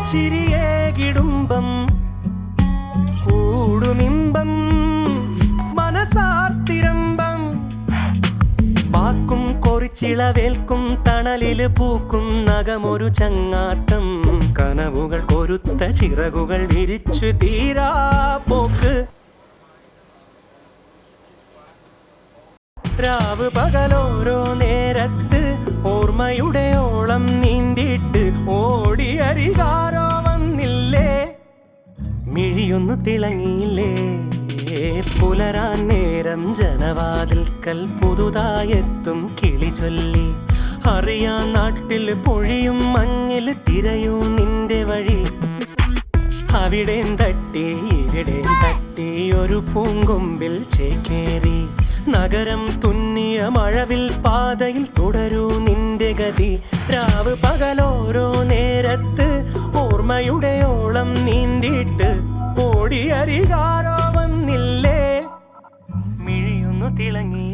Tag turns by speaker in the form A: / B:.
A: ചിരിയേകിടുമ്പം കൂടുമിമ്പം മനസാർത്തിരമ്പം വാക്കും കൊറിച്ചിളവേൽക്കും തണലില് പൂക്കും നഖമൊരു ചങ്ങാത്തം കനവുകൾ കൊരുത്ത ചിറകുകൾ വിരിച്ചു തീരാ പോക്ക് രാവ് പകലോരോ നേരത്ത് ഓർമ്മയുടെ ഓളം നീന്തിയിട്ട് ഓടിയരികാരോ വന്നില്ലേ മിഴിയൊന്നു തിളങ്ങിയില്ലേ പുലരാൻ നേരം ജനവാതിൽക്കൽ പുതുതായെത്തും കിളി ചൊല്ലി അറിയാൻ നാട്ടിൽ പൊഴിയും മഞ്ഞിൽ തിരയൂ നിന്റെ വഴി അവിടേം തട്ടി ഇവിടേം തട്ടി ഒരു പൂങ്കൊമ്പിൽ ചേക്കേറി നഗരം തുന്നിയ മഴവിൽ പാതയിൽ തുടരൂ നിന്റെ ഗതി രാവ് പകലോരോ നേരത്ത് ഓർമ്മയുടെ ഓളം നീന്തിയിട്ട് ഓടിയരികാരോ വന്നില്ലേ മിഴിയൊന്നു തിളങ്ങി